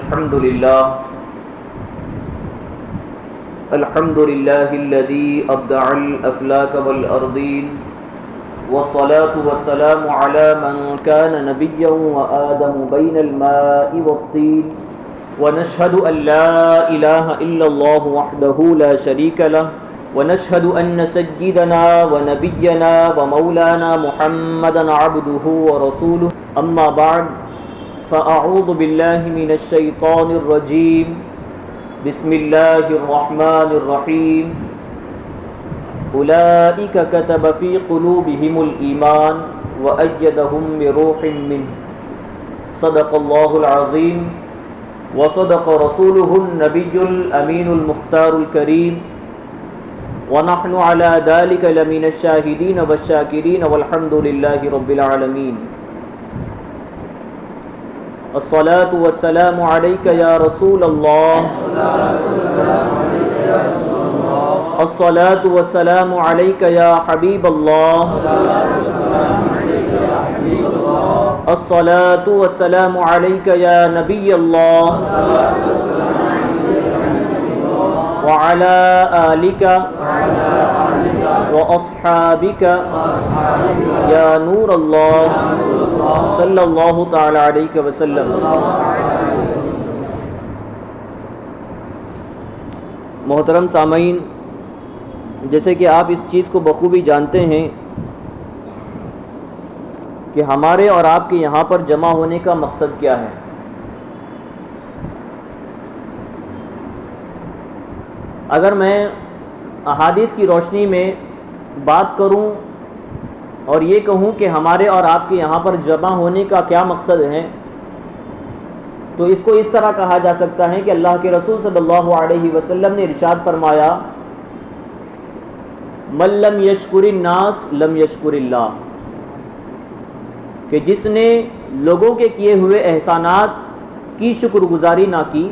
الحمد لله الذي أبدع الأفلاك والأرضين والصلاة والسلام على من كان نبيا وآدم بين الماء والطين ونشهد أن لا إله إلا الله وحده لا شريك له ونشهد أن سيدنا ونبينا ومولانا محمدا عبده ورسوله أما بعد فأعوذ بالله من الشيطان الرجيم بسم الله الرحمن الرحيم أولئك كتب في قلوبهم الإيمان وأيدهم بروح منه صدق الله العظيم وصدق رسوله النبي الأمين المختار الكريم ونحن على ذلك لمن الشاهدين والشاكرين والحمد لله رب العالمين الصلاة والسلام عليك يا رسول الله الصلاة والسلام عليك يا حبيب الله الصلاة والسلام عليك يا نبي الله وعلى آلك وأصحابك يا نور الله صلی اللہ تعالی علیہ وسلم۔ محترم سامعین، جیسے کہ آپ اس چیز کو بخوبی جانتے ہیں کہ ہمارے اور آپ کے یہاں پر جمع ہونے کا مقصد کیا ہے۔ اگر میں احادیث کی روشنی میں بات کروں اور یہ کہوں کہ ہمارے اور آپ کے یہاں پر جمع ہونے کا کیا مقصد ہے، تو اس کو اس طرح کہا جا سکتا ہے کہ اللہ کے رسول صلی اللہ علیہ وسلم نے ارشاد فرمایا، من لم یشکر الناس لم یشکر اللہ، کہ جس نے لوگوں کے کیے ہوئے احسانات کی شکر گزاری نہ کی،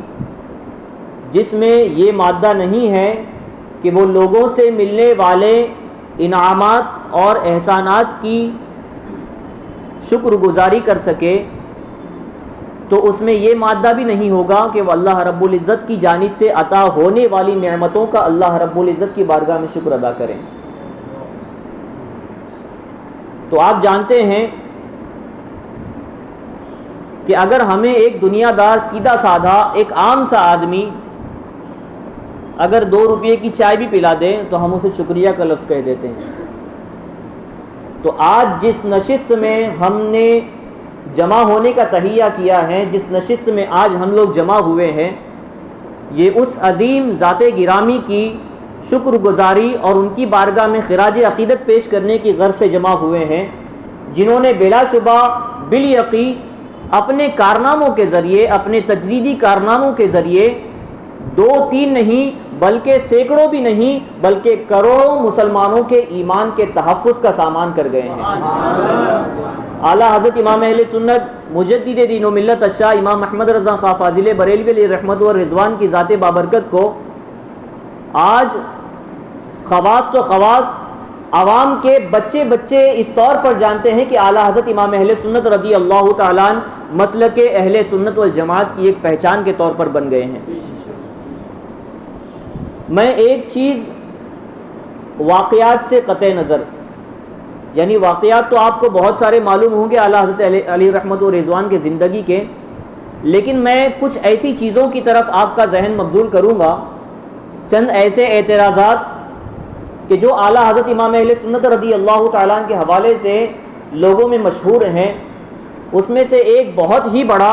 جس میں یہ مادہ نہیں ہے کہ وہ لوگوں سے ملنے والے انعامات اور احسانات کی شکر گزاری کر سکے، تو اس میں یہ مادہ بھی نہیں ہوگا کہ وہ اللہ رب العزت کی جانب سے عطا ہونے والی نعمتوں کا اللہ رب العزت کی بارگاہ میں شکر ادا کریں۔ تو آپ جانتے ہیں کہ اگر ہمیں ایک دنیا دار سیدھا سادھا ایک عام سا آدمی اگر 2 روپے کی چائے بھی پلا دیں تو ہم اسے شکریہ کا لفظ کہہ دیتے ہیں۔ تو آج جس نشست میں ہم نے جمع ہونے کا تہیہ کیا ہے، جس نشست میں آج ہم لوگ جمع ہوئے ہیں، یہ اس عظیم ذات گرامی کی شکر گزاری اور ان کی بارگاہ میں خراج عقیدت پیش کرنے کی غرض سے جمع ہوئے ہیں، جنہوں نے بلا شبہ بالیقین اپنے کارناموں کے ذریعے، اپنے تجریدی کارناموں کے ذریعے 2-3 نہیں بلکہ سینکڑوں بھی نہیں بلکہ کروڑوں مسلمانوں کے ایمان کے تحفظ کا سامان کر گئے ہیں۔ اعلیٰ حضرت امام اہل سنت مجدد دین و ملت الشاہ امام محمد رضا خان فاضل بریلوی علیہ رحمت و رضوان کی ذات بابرکت کو آج خواص تو خواص عوام کے بچے اس طور پر جانتے ہیں کہ اعلیٰ حضرت امام اہل سنت رضی اللہ تعالیٰ عنہ مسلک اہل سنت والجماعت کی ایک پہچان کے طور پر بن گئے ہیں۔ میں ایک چیز واقعات سے قطع نظر، یعنی واقعات تو آپ کو بہت سارے معلوم ہوں گے اعلیٰ حضرت علی رحمت و رضوان کے زندگی کے، لیکن میں کچھ ایسی چیزوں کی طرف آپ کا ذہن مبذول کروں گا، چند ایسے اعتراضات کہ جو اعلیٰ حضرت امام اہل سنت رضی اللہ تعالیٰ عنہ کے حوالے سے لوگوں میں مشہور ہیں۔ اس میں سے ایک بہت ہی بڑا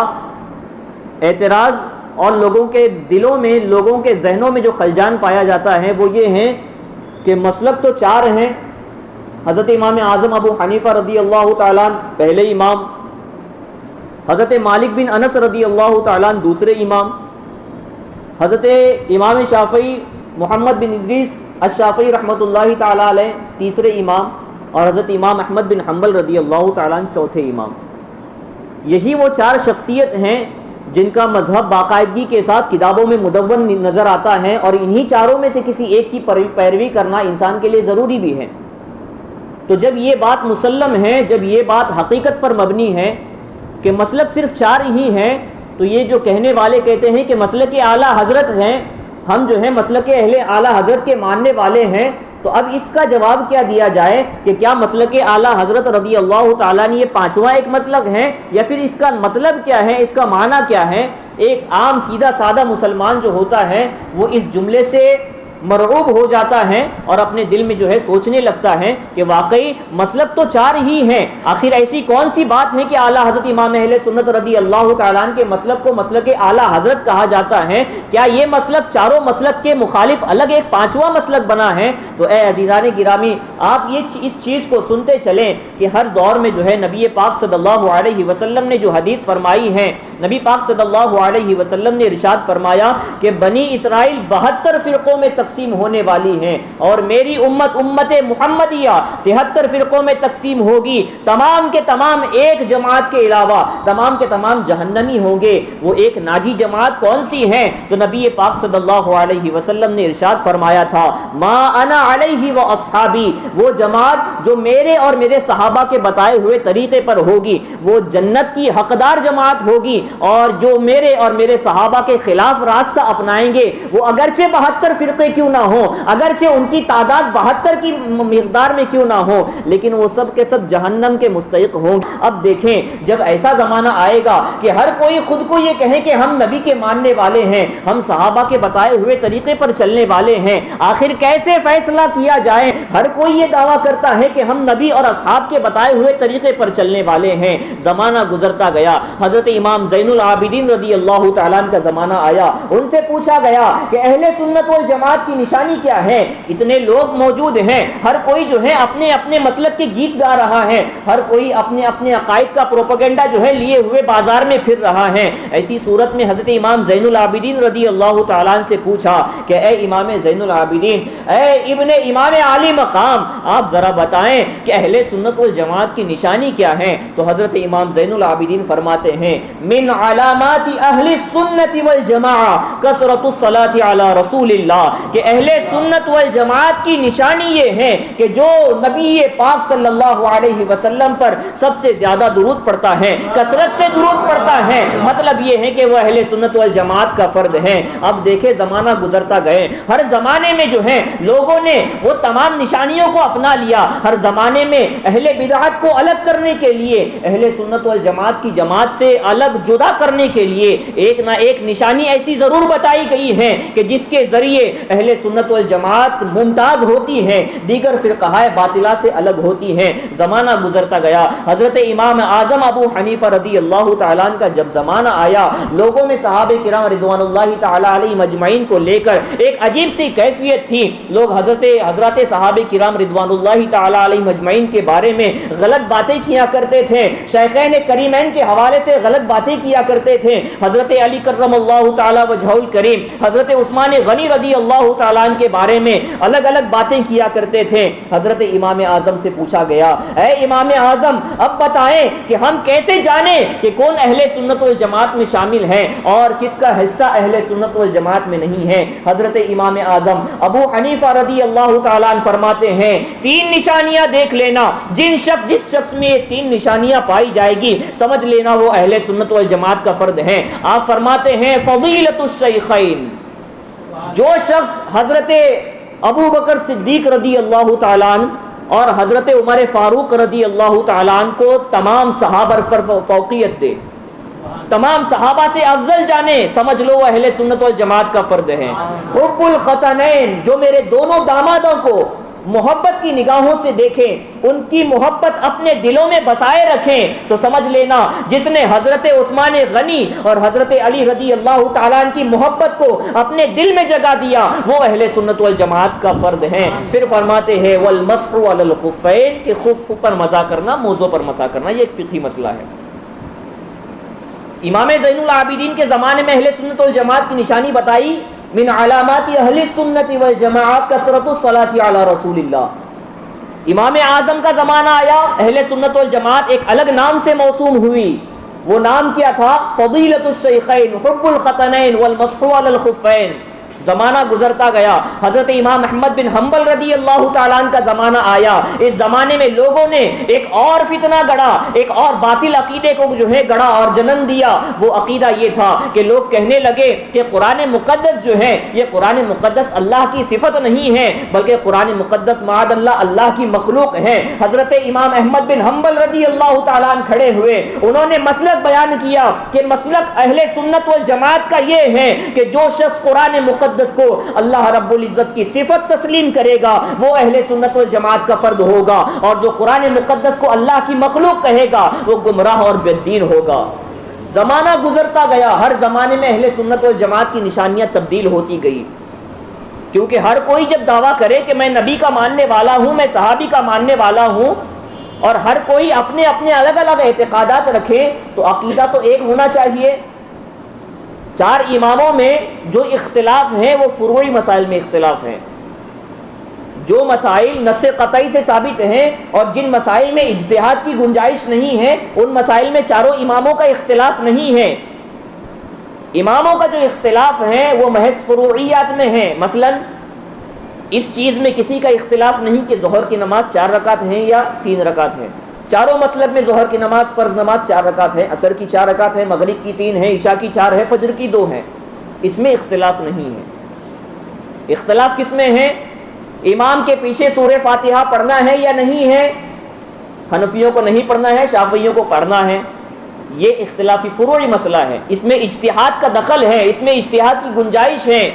اعتراض اور لوگوں کے دلوں میں، لوگوں کے ذہنوں میں جو خلجان پایا جاتا ہے وہ یہ ہے کہ مسلک تو 4 ہیں، حضرت امام اعظم ابو حنیفہ رضی اللہ تعالیٰ عنہ پہلے امام، حضرت مالک بن انس رضی اللہ تعالیٰ عنہ دوسرے امام، حضرت امام شافعی محمد بن ادریس الشافعی رحمۃ اللہ تعالیٰ علیہ تیسرے امام، اور حضرت امام احمد بن حنبل رضی اللہ تعالیٰ عنہ چوتھے امام۔ یہی وہ 4 شخصیت ہیں جن کا مذہب باقاعدگی کے ساتھ کتابوں میں مدون نظر آتا ہے، اور انہی 4 میں سے کسی ایک کی پیروی کرنا انسان کے لیے ضروری بھی ہے۔ تو جب یہ بات مسلم ہے، جب یہ بات حقیقت پر مبنی ہے کہ مسلک صرف 4 ہی ہیں، تو یہ جو کہنے والے کہتے ہیں کہ مسلک اعلیٰ حضرت ہیں، ہم جو ہیں مسلک اہل اعلیٰ حضرت کے ماننے والے ہیں، تو اب اس کا جواب کیا دیا جائے کہ کیا مسلک اعلیٰ حضرت رضی اللہ تعالیٰ نے یہ پانچواں ایک مسلک ہے، یا پھر اس کا مطلب کیا ہے، اس کا معنی کیا ہے؟ ایک عام سیدھا سادہ مسلمان جو ہوتا ہے وہ اس جملے سے مرعوب ہو جاتا ہے اور اپنے دل میں جو ہے سوچنے لگتا ہے کہ واقعی مسلک تو چار ہی ہیں، آخر ایسی کون سی بات ہے کہ اعلیٰ حضرت امام اہل سنت رضی اللہ تعالیٰ عنہ کے مسلک کو مسلک اعلیٰ حضرت کہا جاتا ہے؟ کیا یہ مسلک چاروں مسلک کے مخالف الگ ایک پانچواں مسلک بنا ہے؟ تو اے عزیزان گرامی، آپ یہ اس چیز کو سنتے چلیں کہ ہر دور میں جو ہے نبی پاک صلی اللہ علیہ وسلم نے جو حدیث فرمائی ہے، نبی پاک صلی اللہ علیہ وسلم نے ارشاد فرمایا کہ بنی اسرائیل 72 فرقوں میں تقسیم ہونے والی ہیں اور میری امت محمدیہ 73 فرقوں میں تقسیم ہوگی، تمام کے تمام ایک جماعت کے علاوہ تمام کے تمام جہنمی ہوں گے۔ وہ ایک ناجی جماعت کون سی ہے؟ تو نبی پاک صلی اللہ علیہ وسلم نے ارشاد فرمایا تھا ما انا علیہ و اصحابی، وہ جماعت جو میرے اور میرے صحابہ کے بتائے ہوئے طریقے پر ہوگی وہ جنت کی حقدار جماعت ہوگی، اور جو میرے اور میرے صحابہ کے خلاف راستہ اپنائیں گے وہ اگرچہ 72 فرقے کیوں نہ ہو، اگرچہ ان کی تعداد 72 کی مقدار میں کیوں نہ ہو، لیکن وہ سب کے سب جہنم کے مستحق ہوں۔ اب دیکھیں جب ایسا زمانہ آئے گا کہ ہر کوئی خود کو یہ کہے کہ ہم نبی کے ماننے والے ہیں، ہم صحابہ کے بتائے ہوئے طریقے پر چلنے والے ہیں، آخر کیسے فیصلہ کیا جائے؟ ہر کوئی یہ دعویٰ کرتا ہے کہ ہم نبی اور اصحاب کے بتائے ہوئے طریقے پر چلنے والے ہیں۔ زمانہ گزرتا گیا، حضرت امام زین العابدین رضی اللہ تعالیٰ عنہ کا زمانہ آیا، ان سے پوچھا گیا کہ اہل سنت والجماعت کی نشانی کیا ہے؟ اتنے لوگ موجود ہیں، ہر کوئی جو ہے اپنے اپنے مسلک کے گیت گا رہا ہے، ہر کوئی اپنے اپنے عقائد کا پروپیگنڈا جو ہے لیے ہوئے بازار میں پھر رہا ہے۔ ایسی صورت میں حضرت امام زین العابدین رضی اللہ تعالیٰ عنہ سے پوچھا کہ اے امام زین العابدین، اے ابن امام عالی مقام، آپ ذرا بتائیں کہ اہل سنت والجماعت کی نشانی کیا ہے؟ تو حضرت امام زین العابدین فرماتے ہیں من علامات اہل السنت والجماعت کثرت الصلاۃ علی رسول اللہ، کہ اہل سنت والجماعت کی نشانی یہ ہے کہ جو نبی پاک صلی اللہ علیہ وسلم پر سب سے زیادہ درود پڑھتا ہے، کثرت سے درود پڑھتا ہے، مطلب یہ ہے کہ وہ اہل سنت والجماعت کا فرد ہے۔ اب دیکھیں زمانہ گزرتا گئے، ہر زمانے میں جو ہے لوگوں نے وہ تمام نشانیوں کو اپنا لیا، ہر زمانے میں اہل بدعت کو الگ کرنے کے لیے، اہل سنت والجماعت کی جماعت سے الگ جدا کرنے کے لیے ایک نہ ایک نشانی ایسی ضرور بتائی گئی ہے کہ جس کے ذریعے اہل سنت والجماعت ممتاز ہوتی ہے، دیگر فرقہ باطلہ سے الگ ہوتی ہے۔ زمانہ گزرتا گیا، حضرت امام اعظم ابو حنیفہ رضی اللہ تعالیٰ عنہ کا جب زمانہ آیا، لوگوں میں صحابہ کرام رضوان اللہ تعالیٰ علیہ مجمعین کو لے کر ایک عجیب سی کیفیت تھی۔ لوگ حضرت صحابہ کرام رضوان اللہ تعالیٰ علیہ مجمعین کے بارے میں غلط باتیں کیا کرتے تھے، شیخین کریمین کے حوالے سے غلط باتیں کیا کرتے تھے، حضرت علی کرم اللہ تعالیٰ وجہہ الکریم، حضرت عثمان غنی رضی اللہ تعالیٰ عنہ کے بارے میں الگ الگ باتیں کیا کرتے تھے۔ حضرت امام اعظم سے پوچھا گیا اے امام اعظم اب بتائیں کہ ہم کیسے جانیں کہ کون اہل سنت والجماعت میں شامل ہے اور کس کا حصہ اہل سنت والجماعت میں نہیں ہے؟ حضرت امام اعظم ابو حنیفہ رضی اللہ تعالیٰ عنہ فرماتے ہیں 3 نشانیاں دیکھ لینا، جس شخص میں یہ 3 نشانیاں پائی جائے گی سمجھ لینا وہ اہل سنت والجماعت کا فرد ہے۔ آپ فرماتے ہیں فضیلۃ الشیخین، جو شخص حضرت ابو بکر صدیق رضی اللہ تعالیٰ عنہ اور حضرت عمر فاروق رضی اللہ تعالیٰ عنہ کو تمام صحابہ پر فوقیت دے، تمام صحابہ سے افضل جانے، سمجھ لو وہ اہل سنت والجماعت کا فرد ہے۔ حب الختنین، جو میرے دونوں دامادوں کو محبت کی نگاہوں سے دیکھیں، ان کی محبت اپنے دلوں میں بسائے رکھیں، تو سمجھ لینا جس نے حضرت عثمان غنی اور حضرت علی رضی اللہ تعالیٰ عنہ کی محبت کو اپنے دل میں جگہ دیا وہ اہل سنت والجماعت کا فرد ہیں۔ پھر فرماتے ہیں والمسح علی الخفین، کہ خف پر مسح کرنا، موزوں پر مسح کرنا، یہ ایک فقہی مسئلہ ہے۔ امام زین العابدین کے زمانے میں اہل سنت والجماعت کی نشانی بتائی من علامات اہل السنت والجماعت کثرت الصلاۃ علی رسول اللہ۔ امام اعظم کا زمانہ آیا، اہل سنت والجماعت ایک الگ نام سے موسوم ہوئی، وہ نام کیا تھا؟ فضیلۃ الشیخین، حب الختنین والمسح علی الخفین، زمانہ گزرتا گیا، حضرت امام احمد بن حنبل رضی اللہ تعالیٰ عنہ کا زمانہ آیا، اس زمانے میں لوگوں نے ایک اور فتنہ گڑھا، ایک اور باطل عقیدے کو جو ہے گڑھا اور جنم دیا۔ وہ عقیدہ یہ تھا کہ لوگ کہنے لگے کہ قرآن مقدس جو ہے یہ قرآن مقدس اللہ کی صفت نہیں ہے بلکہ قرآن مقدس معاذ اللہ کی مخلوق ہے۔ حضرت امام احمد بن حنبل رضی اللہ تعالیٰ عنہ کھڑے ہوئے، انہوں نے مسلک بیان کیا کہ مسلک اہل سنت والجماعت کا یہ ہے کہ جو شخص قرآن مقدس کو اللہ رب العزت کی صفت تسلیم کرے گا وہ اہل سنت والجماعت کا فرد ہوگا، اور جو قرآن مقدس کو اللہ کی مخلوق کہے گا وہ گمراہ اور بے دین ہوگا۔ زمانہ گزرتا گیا، ہر زمانے میں اہل سنت والجماعت کی نشانیاں تبدیل ہوتی گئی، کیونکہ ہر کوئی جب دعویٰ کرے کہ میں نبی کا ماننے والا ہوں، میں صحابی کا ماننے والا ہوں، اور ہر کوئی اپنے اپنے الگ الگ اعتقادات رکھے تو عقیدہ تو ایک ہونا چاہیے۔ چار اماموں میں جو اختلاف ہیں وہ فروعی مسائل میں اختلاف ہیں، جو مسائل نص قطعی سے ثابت ہیں اور جن مسائل میں اجتہاد کی گنجائش نہیں ہے ان مسائل میں چاروں اماموں کا اختلاف نہیں ہے۔ اماموں کا جو اختلاف ہے وہ محض فروعیات میں ہے، مثلا اس چیز میں کسی کا اختلاف نہیں کہ ظہر کی نماز 4 رکعت ہیں یا 3 رکعت ہے، چاروں مسلک میں ظہر کی نماز فرض نماز 4 رکعت ہے، عصر کی 4 رکعت ہے، مغرب کی 3 ہے، عشاء کی 4 ہے، فجر کی 2 ہے، اس میں اختلاف نہیں ہے۔ اختلاف کس میں ہے؟ امام کے پیچھے سورہ فاتحہ پڑھنا ہے یا نہیں ہے، حنفیوں کو نہیں پڑھنا ہے، شافعیوں کو پڑھنا ہے، یہ اختلافی فروعی مسئلہ ہے، اس میں اجتہاد کا دخل ہے، اس میں اجتہاد کی گنجائش ہے۔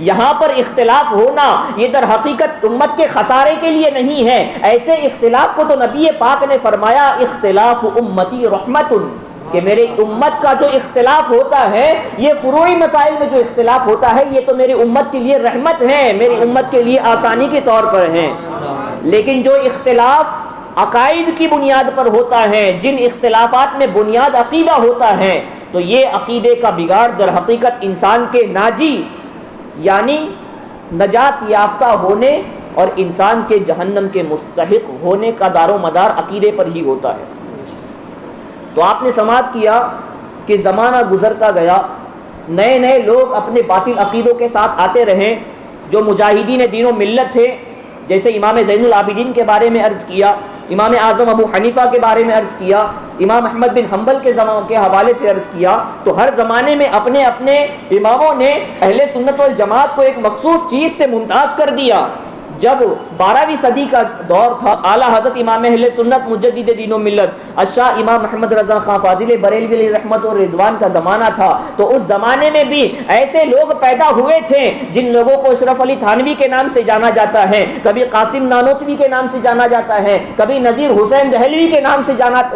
یہاں پر اختلاف ہونا یہ در حقیقت امت کے خسارے کے لیے نہیں ہے، ایسے اختلاف کو تو نبی پاک نے فرمایا اختلاف امتی رحمت، کہ میرے امت کا جو اختلاف ہوتا ہے یہ فروعی مسائل میں جو اختلاف ہوتا ہے یہ تو میری امت کے لیے رحمت ہے، میری امت کے لیے آسانی کے طور پر ہے۔ لیکن جو اختلاف عقائد کی بنیاد پر ہوتا ہے، جن اختلافات میں بنیاد عقیدہ ہوتا ہے، تو یہ عقیدے کا بگاڑ در حقیقت انسان کے ناجی یعنی نجات یافتہ ہونے اور انسان کے جہنم کے مستحق ہونے کا دار و مدار عقیدے پر ہی ہوتا ہے۔ تو آپ نے سماعت کیا کہ زمانہ گزرتا گیا، نئے نئے لوگ اپنے باطل عقیدوں کے ساتھ آتے رہے، جو مجاہدین دین و ملت تھے، جیسے امام زین العابدین کے بارے میں عرض کیا، امام اعظم ابو حنیفہ کے بارے میں عرض کیا، امام احمد بن حنبل کے حوالے سے عرض کیا، تو ہر زمانے میں اپنے اپنے اماموں نے اہل سنت والجماعت کو ایک مخصوص چیز سے ممتاز کر دیا۔ جب 12ویں صدی کا دور تھا، اعلیٰ حضرت امام اہل سنت مجدد دین و ملت الشاہ امام محمد رضا خان فاضل بریلوی علیہ رحمت اور رضوان کا زمانہ تھا، تو اس زمانے میں بھی ایسے لوگ پیدا ہوئے تھے جن لوگوں کو اشرف علی تھانوی کے نام سے جانا جاتا ہے، کبھی قاسم نانوتوی کے نام سے جانا جاتا ہے، کبھی نذیر حسین دہلوی کے نام سے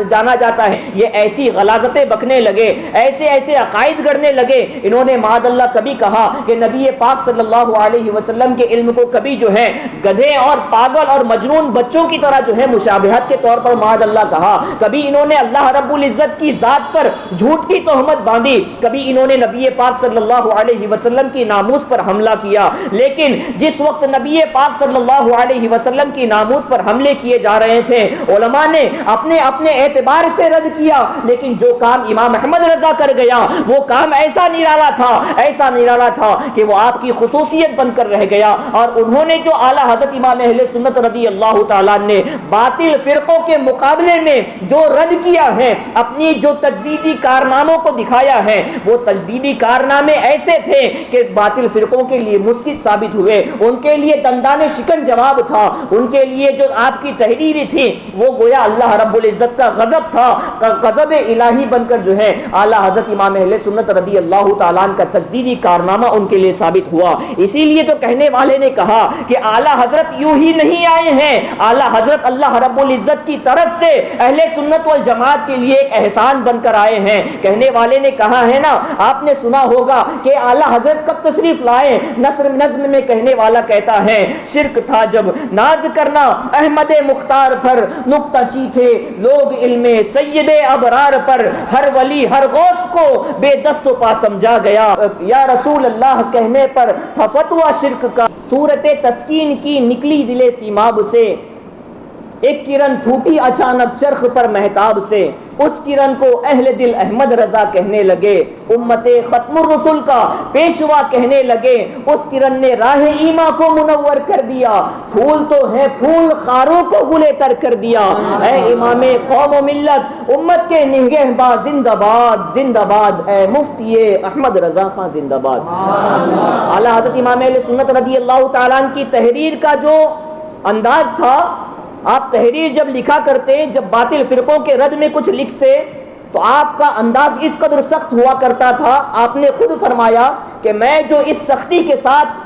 جانا جاتا ہے۔ یہ ایسی غلاظتیں بکنے لگے، ایسے ایسے عقائد گڑنے لگے، انہوں نے معاذ اللہ کبھی کہا کہ نبی پاک صلی اللہ علیہ وسلم کے علم کو کبھی جو ہے گدھے اور پاگل اور مجنون بچوں کی طرح جو ہے مشابہت کے طور پر معاذ اللہ کہا، کبھی انہوں نے اللہ رب العزت کی ذات پر جھوٹ کی تہمت باندھی، کبھی انہوں نے نبی پاک صلی اللہ علیہ وسلم کی ناموس پر حملہ کیا۔ لیکن جس وقت نبی پاک صلی اللہ علیہ وسلم کی ناموس پر حملے کیے جا رہے تھے، علماء نے اپنے اپنے اعتبار سے رد کیا، لیکن جو کام امام احمد رضا کر گیا وہ کام ایسا نرالا تھا کہ وہ آپ کی خصوصیت بن کر رہ گیا، اور انہوں نے جو اعلیٰ حضرت امام اہل سنت رضی اللہ تعالیٰ نے باطل فرقوں کے مقابلے میں جو رد کیا ہے، اپنی جو تجدیدی کارناموں کو دکھایا ہے، وہ تجدیدی کارنامے ایسے تھے کہ باطل فرقوں کے لیے مسکت ثابت ہوئے، ان کے لیے دندان شکن جواب تھا، ان کے لیے جو آپ کی تحریری تھی وہ گویا اللہ رب العزت کا غضب تھا، غضب الہی بن کر جو ہے اعلیٰ حضرت امام اہل سنت رضی اللہ تعالیٰ کا تجدیدی کارنامہ ان کے لیے ثابت ہوا۔ اسی لیے تو کہنے والے نے کہا کہ اعلیٰ حضرت یوں ہی نہیں آئے ہیں، اعلیٰ حضرت اللہ رب العزت کی طرف سے اہل سنت والجماعت کے لیے ایک احسان بن کر آئے ہیں۔ کہنے والے نے کہا ہے نا، آپ نے سنا ہوگا کہ اعلیٰ حضرت کب تشریف لائے، نظم میں کہنے والا کہتا ہے، شرک تھا جب ناز کرنا احمد مختار پر، نکتہ چی تھے لوگ علم سید ابرار پر، ہر ولی ہر غوث کو بے دست و پا سمجھا گیا، یا رسول اللہ کہنے پر تھا فتویٰ شرک کا، صورت تسکین کی نکلی دل سیماب سے، ایک کرن پھوٹی اچانک چرخ پر مہتاب سے، اس کرن کو اہل دل احمد رضا کہنے لگے، امت ختم الرسل کا پیشوا کہنے لگے، اس کرن نے راہ ایما کو منور کر دیا، پھول تو ہے پھول خاروں کو گلے تر کر دیا، اے امام قوم و ملت امت کے نگہباں زندہ باد زندہ باد، اے مفتی احمد رضا خان زندہ باد۔ اعلیٰ حضرت امام اہل سنت رضی اللہ تعالیٰ عنہ کی تحریر کا جو انداز تھا، آپ تحریر جب لکھا کرتے، جب باطل فرقوں کے رد میں کچھ لکھتے تو آپ کا انداز اس قدر سخت ہوا کرتا تھا، آپ نے خود فرمایا کہ میں جو اس سختی کے ساتھ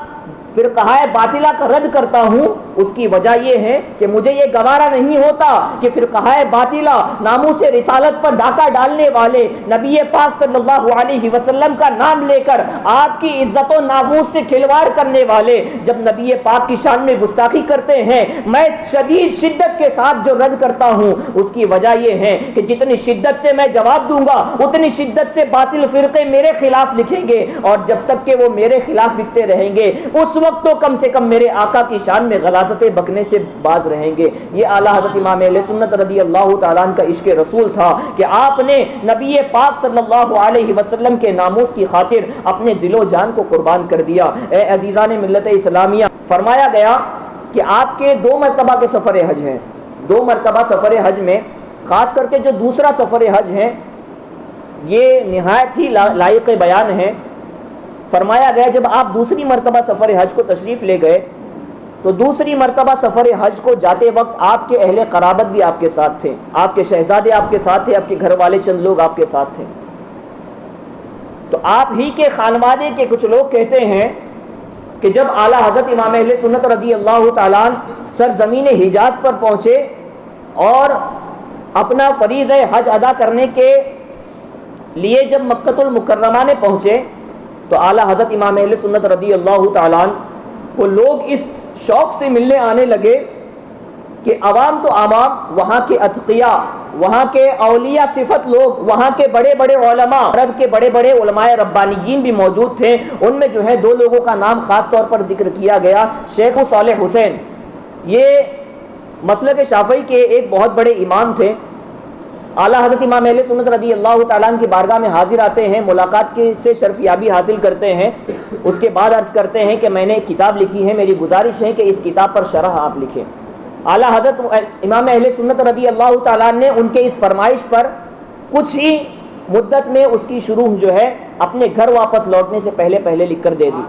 فرقہ باطلہ کا رد کرتا ہوں، اس کی وجہ یہ ہے کہ مجھے یہ گوارا نہیں ہوتا کہ فرقہ باطلہ ناموس رسالت پر ڈاکہ ڈالنے والے، نبی پاک صلی اللہ علیہ وسلم کا نام لے کر آپ کی عزت و ناموس سے کھلواڑ کرنے والے جب نبی پاک کی شان میں گستاخی کرتے ہیں، میں شدید شدت کے ساتھ جو رد کرتا ہوں، اس کی وجہ یہ ہے کہ جتنی شدت سے میں جواب دوں گا اتنی شدت سے باطل فرقے میرے خلاف لکھیں گے، اور جب تک کہ وہ میرے خلاف لکھتے رہیں گے اس وقت تو کم سے کم میرے آقا کی شان میں غلاظتیں بکنے سے باز رہیں گے۔ یہ اعلیٰ حضرت امام اہل سنت رضی اللہ تعالیٰ عنہ کا عشق رسول تھا کہ آپ نے نبی پاک صلی اللہ علیہ وسلم کے ناموس کی خاطر اپنے دل و جان کو قربان کر دیا۔ اے عزیزان ملت اسلامیہ، فرمایا گیا کہ آپ کے 2 مرتبہ کے سفر حج ہیں، 2 مرتبہ سفر حج میں خاص کر کے جو دوسرا سفر حج ہے یہ نہایت ہی لائق بیان ہے۔ فرمایا گیا جب آپ دوسری مرتبہ سفر حج کو تشریف لے گئے تو دوسری مرتبہ سفر حج کو جاتے وقت آپ کے اہل قرابت بھی آپ کے ساتھ تھے، آپ کے شہزادے آپ کے ساتھ تھے، آپ کے گھر والے چند لوگ آپ کے ساتھ تھے، تو آپ ہی کے خانوادے کے کچھ لوگ کہتے ہیں کہ جب اعلیٰ حضرت امام اہل سنت رضی اللہ تعالیٰ عنہ سرزمین حجاز پر پہنچے اور اپنا فریضہ حج ادا کرنے کے لیے جب مکۃ المکرمہ میں پہنچے تو اعلیٰ حضرت امام اہل سنت رضی اللہ تعالیٰ عنہ کو لوگ اس شوق سے ملنے آنے لگے کہ عوام تو عوام، وہاں کے اتقیاء، وہاں کے اولیاء صفت لوگ، وہاں کے بڑے بڑے علماء، عرب کے بڑے بڑے علماء ربانیین بھی موجود تھے۔ ان میں جو ہے 2 لوگوں کا نام خاص طور پر ذکر کیا گیا، شیخ صالح حسین، یہ مسلک شافعی کے ایک بہت بڑے امام تھے۔ اعلیٰ حضرت امام اہل سنت رضی اللہ تعالیٰ عنہ کی بارگاہ میں حاضر آتے ہیں، ملاقات کے سے شرف یابی حاصل کرتے ہیں، اس کے بعد عرض کرتے ہیں کہ میں نے ایک کتاب لکھی ہے، میری گزارش ہے کہ اس کتاب پر شرح آپ لکھیں۔ اعلیٰ حضرت امام اہل سنت رضی اللہ تعالیٰ عنہ نے ان کے اس فرمائش پر کچھ ہی مدت میں اس کی شروع جو ہے اپنے گھر واپس لوٹنے سے پہلے لکھ کر دے دی۔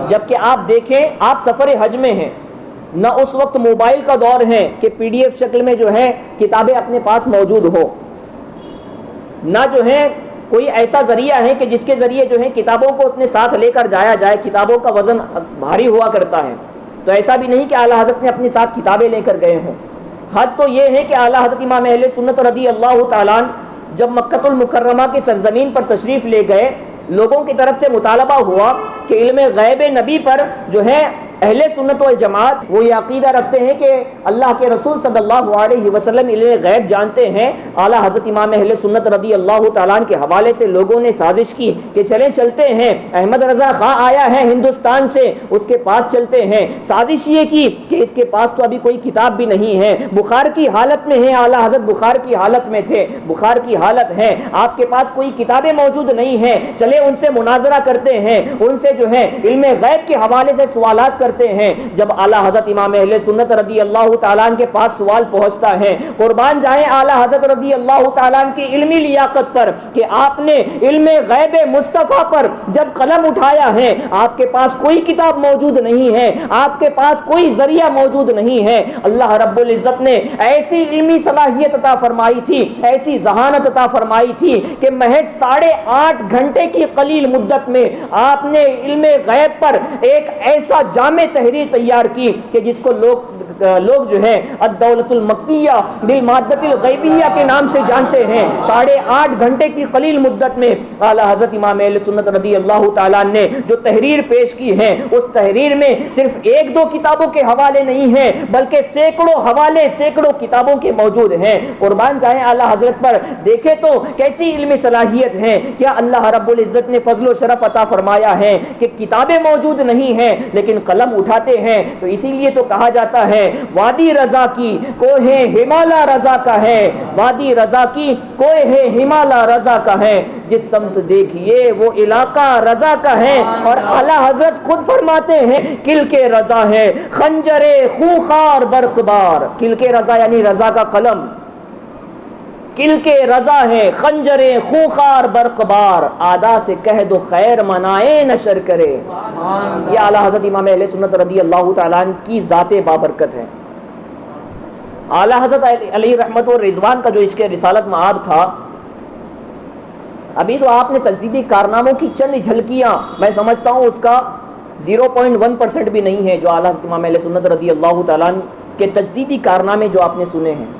جبکہ آپ دیکھیں آپ سفر حج میں ہیں، نہ اس وقت موبائل کا دور ہے کہ PDF شکل میں جو ہے کتابیں اپنے پاس موجود ہو، نہ جو ہے کوئی ایسا ذریعہ ہے کہ جس کے ذریعے جو ہے کتابوں کو اپنے ساتھ لے کر جایا جائے، کتابوں کا وزن بھاری ہوا کرتا ہے، تو ایسا بھی نہیں کہ اعلیٰ حضرت نے اپنے ساتھ کتابیں لے کر گئے ہوں۔ حد تو یہ ہے کہ اعلیٰ حضرت امام اہل سنت رضی اللہ تعالیٰ عنہ جب مکۃ المکرمہ کی سرزمین پر تشریف لے گئے، لوگوں کی طرف سے مطالبہ ہوا کہ علم غیب نبی پر جو ہے اہل سنت والجماعت وہ یہ عقیدہ رکھتے ہیں کہ اللہ کے رسول صلی اللہ علیہ وسلم علم غیب جانتے ہیں۔ اعلیٰ حضرت امام اہل سنت رضی اللہ تعالیٰ عنہ کے حوالے سے لوگوں نے سازش کی کہ چلتے ہیں، احمد رضا خان آیا ہے ہندوستان سے، اس کے پاس چلتے ہیں۔ سازش یہ کی کہ اس کے پاس تو ابھی کوئی کتاب بھی نہیں ہے، بخار کی حالت میں ہے، اعلیٰ حضرت بخار کی حالت میں تھے، بخار کی حالت ہے، آپ کے پاس کوئی کتابیں موجود نہیں ہیں، چلے ان سے مناظرہ کرتے ہیں، ان سے جو ہے علم غیب کے حوالے سے سوالات کرتے ہیں۔ جب اعلیٰ حضرت امام اہل سنت رضی اللہ تعالیٰ عنہ کے پاس سوال پہنچتا ہے، قربان جائیں اعلیٰ حضرت رضی اللہ تعالیٰ عنہ کی علمی لیاقت پر کہ آپ نے علم غیب مصطفیٰ پر جب قلم اٹھایا ہے، آپ کے پاس کوئی کتاب موجود نہیں ہے، آپ کے پاس کوئی ذریعہ موجود نہیں ہے۔ اللہ رب العزت نے ایسی علمی صلاحیت عطا فرمائی تھی، ایسی ذہانت عطا فرمائی تھی کہ محض 8.5 گھنٹے کی قلیل مدت میں آپ نے علم غیب پر ایک ایسا جامع تحریر تیار کی کہ جس کو لوگ جو ہے الدولت المکیہ بالمادۃ الغیبیہ کے نام سے جانتے ہیں۔ 8.5 گھنٹے کی قلیل مدت میں اعلیٰ حضرت امام اہل سنت رضی اللہ تعالیٰ نے جو تحریر پیش کی ہے، اس تحریر میں صرف 1-2 کتابوں کے حوالے نہیں ہیں بلکہ سینکڑوں حوالے، سینکڑوں کتابوں کے موجود ہیں۔ قربان جائیں اعلیٰ حضرت پر، دیکھیں تو کیسی علمی صلاحیت ہے۔ کیا اللہ رب العزت نے فضل و شرف عطا فرمایا ہے کہ کتابیں موجود نہیں ہیں لیکن قلم اٹھاتے ہیں؟ تو اسی لیے تو کہا جاتا ہے وادی رضا کی کوہ ہمالا رضا کا ہے، وادی رضا کی کوہ ہمالا رضا کا ہے، جس سمت دیکھیے وہ علاقہ رضا کا ہے۔ اور اعلیٰ حضرت خود فرماتے ہیں کل کے رضا ہے خنجر خوخار برقبار، کل کے رضا یعنی رضا کا قلم، کل کے رضا ہے خنجر خوخار برقبار، آدھا سے کہہ دو خیر منائے نشر کرے۔ یہ اعلیٰ حضرت امام اہل سنت رضی اللہ تعالیٰ عنہ کی ذات بابرکت ہے۔ اعلیٰ حضرت علیہ رحمت و رضوان کا جو عشق رسالت معاب تھا، ابھی تو آپ نے تجدیدی کارناموں کی چند جھلکیاں، میں سمجھتا ہوں اس کا 0.1% بھی نہیں ہے جو اعلیٰ حضرت امام اہل سنت رضی اللہ تعالیٰ عنہ کے تجدیدی کارنامے جو آپ نے سنے ہیں،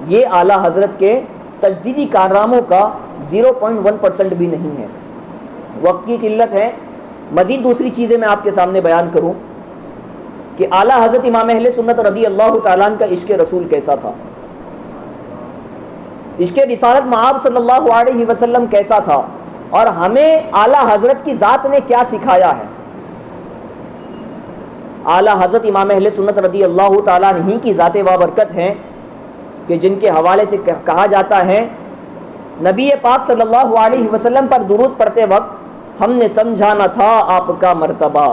یہ اعلیٰ حضرت کے تجدیدی کارناموں کا 0.1% بھی نہیں ہے۔ وقت کی قلت ہے، مزید دوسری چیزیں میں آپ کے سامنے بیان کروں کہ اعلیٰ حضرت امام اہل سنت رضی اللہ تعالیٰ عنہ کا عشق رسول کیسا تھا، عشق رسالت معاب صلی اللہ علیہ وسلم کیسا تھا، اور ہمیں اعلیٰ حضرت کی ذات نے کیا سکھایا ہے۔ اعلیٰ حضرت امام اہل سنت رضی اللہ تعالیٰ عنہ ہی کی ذات بابرکت ہیں کہ جن کے حوالے سے کہا جاتا ہے نبی پاک صلی اللہ علیہ وسلم پر درود پڑھتے وقت ہم نے سمجھا نہ تھا آپ کا مرتبہ۔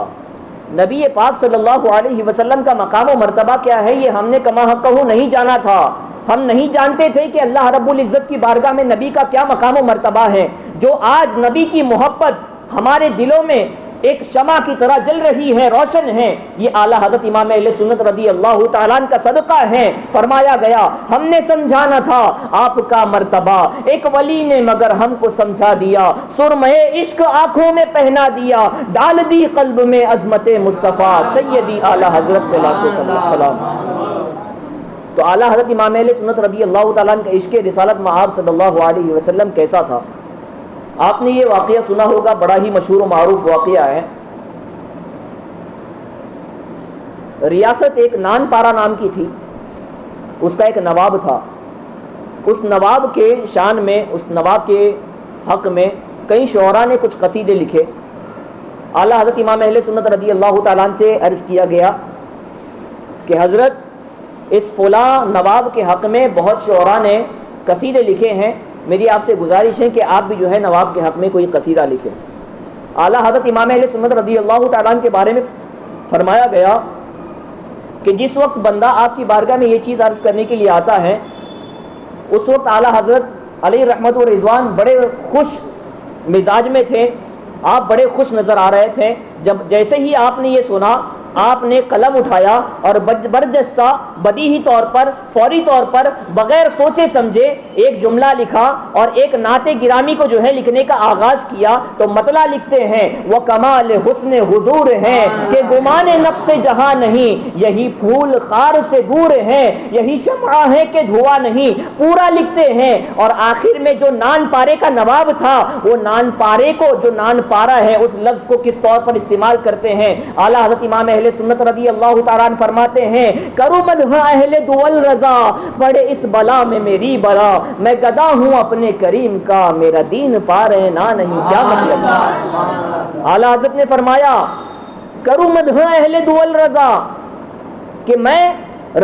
نبی پاک صلی اللہ علیہ وسلم کا مقام و مرتبہ کیا ہے یہ ہم نے کما حقہ نہیں جانا تھا، ہم نہیں جانتے تھے کہ اللہ رب العزت کی بارگاہ میں نبی کا کیا مقام و مرتبہ ہے۔ جو آج نبی کی محبت ہمارے دلوں میں ایک شمع کی طرح جل رہی ہے، روشن ہے، یہ اعلیٰ حضرت امام اہل سنت رضی اللہ تعالیٰ عنہ کا صدقہ ہے۔ فرمایا گیا ہم نے سمجھانا تھا آپ کا مرتبہ، ایک ولی نے مگر ہم کو سمجھا دیا، سرمہ عشق آنکھوں میں پہنا دیا، ڈال دی قلب میں عظمت مصطفیٰ سیدی اعلیٰ حضرت پہ لاکھوں سلام۔ تو اعلیٰ حضرت امام اہل سنت رضی اللہ تعالیٰ عنہ کا عشق رسالت معاب صلی اللہ علیہ وسلم کیسا تھا؟ آپ نے یہ واقعہ سنا ہوگا، بڑا ہی مشہور و معروف واقعہ ہے۔ ریاست ایک نان پارا نام کی تھی، اس کا ایک نواب تھا۔ اس نواب کے شان میں، اس نواب کے حق میں کئی شعراء نے کچھ قصیدے لکھے۔ اعلیٰ حضرت امام اہل سنت رضی اللہ تعالیٰ عنہ سے عرض کیا گیا کہ حضرت اس فلاں نواب کے حق میں بہت شعراء نے قصیدے لکھے ہیں، میری آپ سے گزارش ہے کہ آپ بھی جو ہے نواب کے حق میں کوئی قصیدہ لکھیں۔ اعلیٰ حضرت امام اہل سنت رضی اللہ تعالیٰ عنہ کے بارے میں فرمایا گیا کہ جس وقت بندہ آپ کی بارگاہ میں یہ چیز عرض کرنے کے لیے آتا ہے، اس وقت اعلیٰ حضرت علیہ رحمت و رضوان بڑے خوش مزاج میں تھے، آپ بڑے خوش نظر آ رہے تھے۔ جب جیسے ہی آپ نے یہ سنا، آپ نے قلم اٹھایا اور برجستہ بدیہی طور پر، فوری طور پر، بغیر سوچے سمجھے ایک جملہ لکھا اور ایک نعت گرامی کو جو ہے لکھنے کا آغاز کیا۔ تو مطلع لکھتے ہیں وہ کمال حسن حضور ہے کہ گمان نفس جہاں نہیں، یہی پھول خار سے دور ہے، یہی شمع ہے کہ دھواں نہیں، پورا لکھتے ہیں۔ اور آخر میں جو نان پارے کا نواب تھا، وہ نان پارے کو، جو نان پارا ہے اس لفظ کو کس طور پر استعمال کرتے ہیں۔ اعلیٰ حضرت امام اہل سنت رضی اللہ تعالیٰ عنہ فرماتے ہیں کرو مدح اہل دول رضا، پڑے اس بلا میں میری بلا، میں گدا ہوں اپنے کریم کا، میرا دین پارے نہ نہیں۔ کیا مطلب؟ اعلیٰ حضرت نے فرمایا کرو مدح اہل دول رضا، کہ میں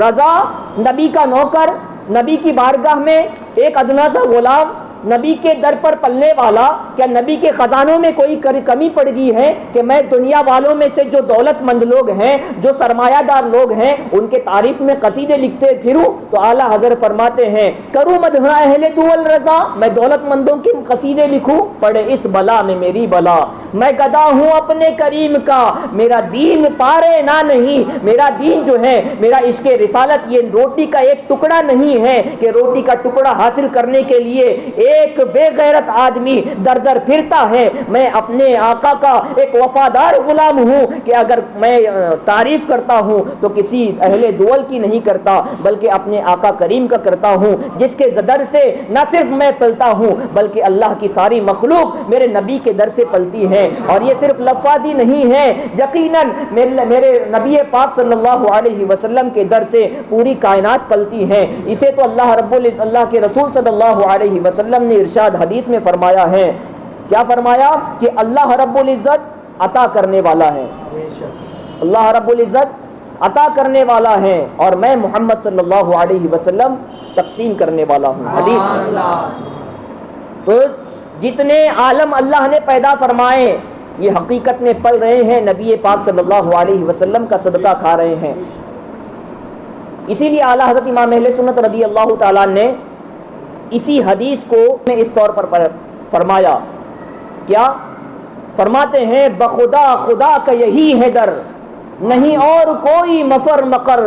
رضا، نبی کا نوکر، نبی کی بارگاہ میں ایک ادنا سا غلام، نبی کے در پر پلنے والا، کیا نبی کے خزانوں میں کوئی کمی پڑ گئی ہے کہ میں دنیا والوں میں سے جو دولت مند لوگ ہیں، جو سرمایہ دار لوگ ہیں، ان کے تعریف میں قصیدے لکھتے پھروں؟ تو اعلیٰ حضرت فرماتے ہیں کروں مدح اہل دول رضا، میں دولت مندوں کے قصیدے لکھوں؟ پڑے اس بلا میں میری بلا، میں گدا ہوں اپنے کریم کا، میرا دین پارے نہ نہیں۔ میرا دین جو ہے، میرا عشق رسالت یہ روٹی کا ایک ٹکڑا نہیں ہے کہ روٹی کا ٹکڑا حاصل کرنے کے لیے ایک بے غیرت آدمی در در پھرتا ہے۔ میں اپنے آقا کا ایک وفادار غلام ہوں کہ اگر میں تعریف کرتا ہوں تو کسی اہل دول کی نہیں کرتا، بلکہ اپنے آقا کریم کا کرتا ہوں، جس کے در سے نہ صرف میں پلتا ہوں بلکہ اللہ کی ساری مخلوق میرے نبی کے در سے پلتی ہے۔ اور یہ صرف لفظی نہیں ہے، یقیناً میرے نبی پاک صلی اللہ علیہ وسلم کے در سے پوری کائنات پلتی ہے۔ اسے تو اللہ رب العزت، اللہ کے رسول صلی اللہ علیہ وسلم نے ارشاد حدیث میں فرمایا ہے، کیا فرمایا؟ کہ اللہ رب العزت عطا کرنے والا ہے، اللہ رب العزت عطا کرنے والا ہے اور میں محمد صلی اللہ علیہ وسلم تقسیم کرنے والا ہوں. حدیث ہے. تو جتنے عالم اللہ نے پیدا فرمائے یہ حقیقت میں پل رہے ہیں نبی پاک صلی اللہ علیہ وسلم کا صدقہ کھا رہے ہیں. اسی لیے اعلیٰ حضرت امام اہل سنت رضی اللہ تعالیٰ نے اسی حدیث کو اس طور پر فرمایا. کیا فرماتے ہیں؟ بخدا خدا کا یہی ہے در، نہیں اور کوئی مفر مقر،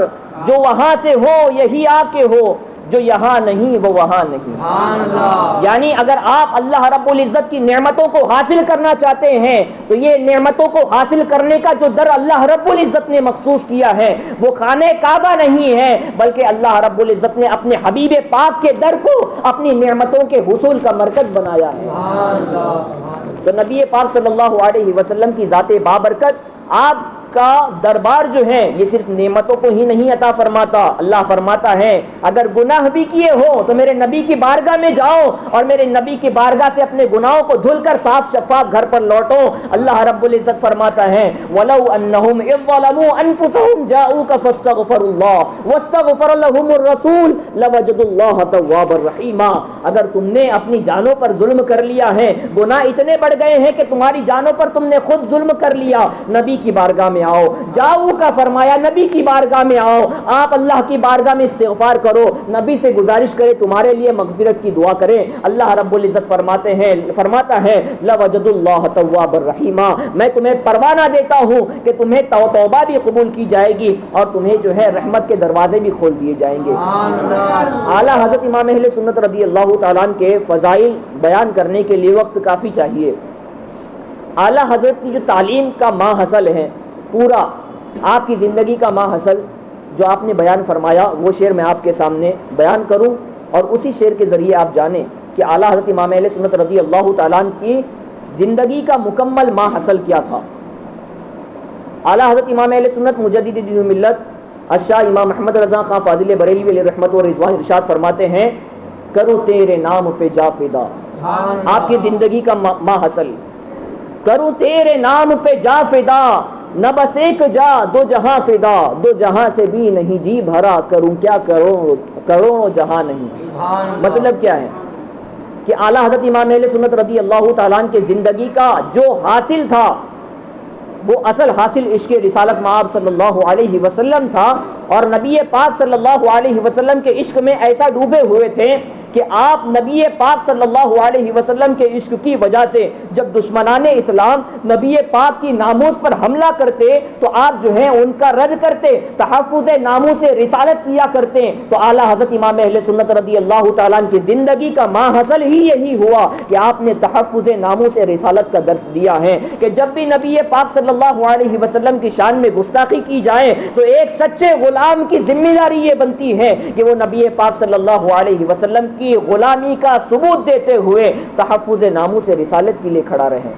جو وہاں سے ہو یہی آ کے ہو، جو یہاں نہیں وہ وہاں نہیں. یعنی اگر آپ اللہ رب العزت کی نعمتوں کو حاصل کرنا چاہتے ہیں تو یہ نعمتوں کو حاصل کرنے کا جو در اللہ رب العزت نے مخصوص کیا ہے وہ خانہ کعبہ نہیں ہے، بلکہ اللہ رب العزت نے اپنے حبیب پاک کے در کو اپنی نعمتوں کے حصول کا مرکز بنایا ہے. تو نبی پاک صلی اللہ علیہ وسلم کی ذات بابرکت آپ کا دربار جو ہے یہ صرف نعمتوں کو ہی نہیں عطا فرماتا. اللہ فرماتا ہے اگر گناہ بھی کیے ہو تو میرے نبی کی بارگاہ میں جاؤ اور میرے نبی کی بارگاہ سے اپنے گناہوں کو دھل کر صاف شفاف گھر پر لوٹو. اللہ رب العزت فرماتا ہے وَلَوْ أَنَّهُمْ إِذْ ظَلَمُوا أَنفُسَهُمْ جَاءُوكَ فَاسْتَغْفَرُوا اللَّهَ وَاسْتَغْفَرَ لَهُمُ الرَّسُولُ لَوَجَدُوا اللَّهَ تَوَّابًا رَحِيمًا. اگر تم نے اپنی جانوں پر ظلم کر لیا ہے، گناہ اتنے بڑھ گئے ہیں کہ تمہاری جانوں پر تم نے خود ظلم کر لیا، نبی کی بارگاہ میں آؤ. جاؤ کا فرمایا، نبی کی بارگاہ میں آؤ، آپ اللہ کی بارگاہ میں استغفار کرو، نبی سے گزارش کرے تمہارے لیے مغفرت کی دعا کریں. اللہ رب العزت فرماتا ہے لَوَجَدُ اللَّهَ تَوَّابًا رَحِيمًا. میں تمہیں پروانہ دیتا ہوں کہ تمہیں توبہ بھی قبول کی جائے گی اور تمہیں جو ہے رحمت کے دروازے بھی کھول دیے جائیں گے. اعلیٰ حضرت امام اہل سنت رضی اللہ تعالیٰ عنہ کے فضائل بیان کرنے کے لیے وقت کافی چاہیے. اعلیٰ حضرت کی جو تعلیم کا ماحصل ہے، پورا آپ کی زندگی کا ماحصل جو آپ نے بیان فرمایا، وہ شعر میں آپ کے سامنے بیان کروں اور اسی شعر کے ذریعے آپ جانیں کہ اعلیٰ حضرت امام اہل سنت رضی اللہ تعالیٰ عنہ کی زندگی کا مکمل ماحصل کیا تھا. اعلیٰ حضرت امام اہل سنت مجدد دین و ملت الشاہ امام محمد رضا خان فاضل بریلوی علیہ رحمت و رضوان ارشاد فرماتے ہیں کرو تیرے نام پہ جا فدا. آپ کی زندگی کا ماحصل کروں تیرے نام پہ جا فدا، نہ بس ایک جا دو جہاں فدا، دو جہاں سے بھی نہیں جی بھرا، کروں کیا کروں جہاں نہیں. مطلب کیا ہے کہ اعلیٰ حضرت امام اہل سنت رضی اللہ تعالیٰ عنہ کے زندگی کا جو حاصل تھا وہ اصل حاصل عشق رسالت مآب صلی اللہ علیہ وسلم تھا، اور نبی پاک صلی اللہ علیہ وسلم کے عشق میں ایسا ڈوبے ہوئے تھے کہ آپ نبی پاک صلی اللہ علیہ وسلم کے عشق کی وجہ سے جب دشمنان اسلام نبی پاک کی ناموس پر حملہ کرتے تو آپ جو ہیں ان کا رد کرتے، تحفظ ناموس رسالت کیا کرتے. تو اعلیٰ حضرت امام اہل سنت رضی اللہ تعالیٰ عنہ کی زندگی کا ماحصل ہی یہی ہوا کہ آپ نے تحفظ ناموس رسالت کا درس دیا ہے کہ جب بھی نبی پاک صلی اللہ علیہ وسلم کی شان میں گستاخی کی جائے تو ایک سچے غلام کی ذمہ داری یہ بنتی ہے کہ وہ نبی پاک صلی اللہ علیہ وسلم کی غلامی کا ثبوت دیتے ہوئے تحفظ ناموس رسالت کے لیے کھڑا رہے.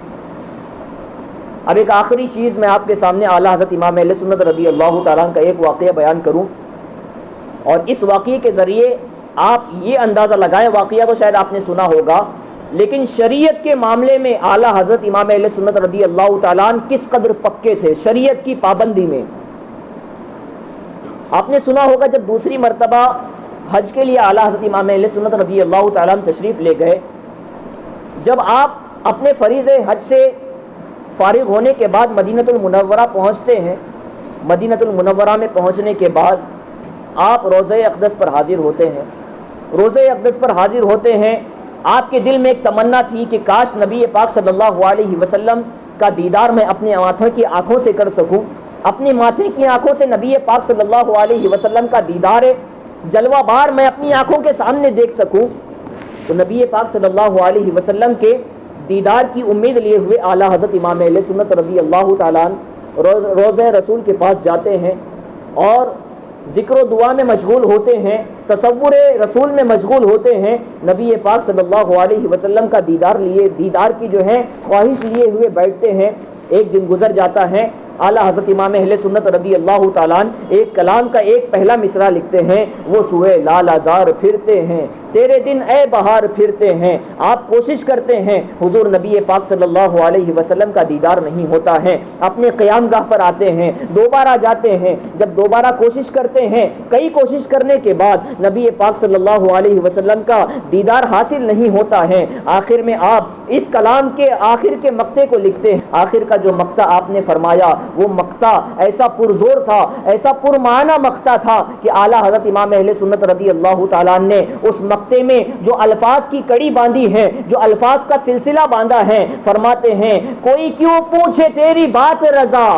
اب ایک آخری چیز میں آپ کے سامنے اعلیٰ حضرت امام اہل سنت رضی اللہ تعالیٰ کا ایک واقعہ بیان کروں اور اس واقعے کے ذریعے آپ یہ اندازہ لگائیں، واقعہ تو شاید آپ نے سنا ہوگا لیکن شریعت کے معاملے میں اعلیٰ حضرت امام اہل سنت رضی اللہ تعالیٰ کس قدر پکے تھے شریعت کی پابندی میں. آپ نے سنا ہوگا جب دوسری مرتبہ حج کے لیے اعلیٰ حضرت امام اہل سنت رضی اللہ تعالیٰ تشریف لے گئے، جب آپ اپنے فریض حج سے فارغ ہونے کے بعد مدینۃ المنورہ پہنچتے ہیں، مدینۃ المنورہ میں پہنچنے کے بعد آپ روضہ اقدس پر حاضر ہوتے ہیں. روضہ اقدس پر حاضر ہوتے ہیں، آپ کے دل میں ایک تمنا تھی کہ کاش نبی پاک صلی اللہ علیہ وسلم کا دیدار میں اپنے ماتھے کی آنکھوں سے کر سکوں، اپنے ماتھے کی آنکھوں سے نبی پاک صلی اللہ علیہ وسلم کا دیدار جلوہ بار میں اپنی آنکھوں کے سامنے دیکھ سکوں. تو نبی پاک صلی اللہ علیہ وسلم کے دیدار کی امید لیے ہوئے اعلیٰ حضرت امام اہل سنت رضی اللہ تعالیٰ روضہ رسول کے پاس جاتے ہیں اور ذکر و دعا میں مشغول ہوتے ہیں، تصور رسول میں مشغول ہوتے ہیں، نبی پاک صلی اللہ علیہ وسلم کا دیدار کی جو ہے خواہش لیے ہوئے بیٹھتے ہیں. ایک دن گزر جاتا ہے، اعلیٰ حضرت امام اہل سنت رضی اللہ تعالیٰ ایک کلام کا ایک پہلا مصرع لکھتے ہیں، وہ سوئے لال آزار پھرتے ہیں تیرے دن اے بہار پھرتے ہیں. آپ کوشش کرتے ہیں, حضور نبی پاک صلی اللہ علیہ وسلم کا دیدار نہیں ہوتا ہے, اپنے قیام گاہ پر آتے ہیں, دوبارہ جاتے ہیں, جب دوبارہ کوشش کرتے ہیں, کئی کوشش کرنے کے بعد نبی پاک صلی اللہ علیہ وسلم کا دیدار حاصل نہیں ہوتا ہے. آخر میں آپ اس کلام کے آخر کے مقطع کو لکھتے ہیں. آخر کا جو مقطع آپ نے فرمایا وہ مقطع ایسا پرزور تھا, ایسا پرمعنی مقطع تھا کہ اعلیٰ حضرت امام اہل سنت رضی اللہ تعالیٰ نے اس مقطع میں جو الفاظ کی کڑی باندھی ہے, جو الفاظ کا سلسلہ باندھا ہے, فرماتے ہیں کوئی کیوں پوچھے تیری بات رضا.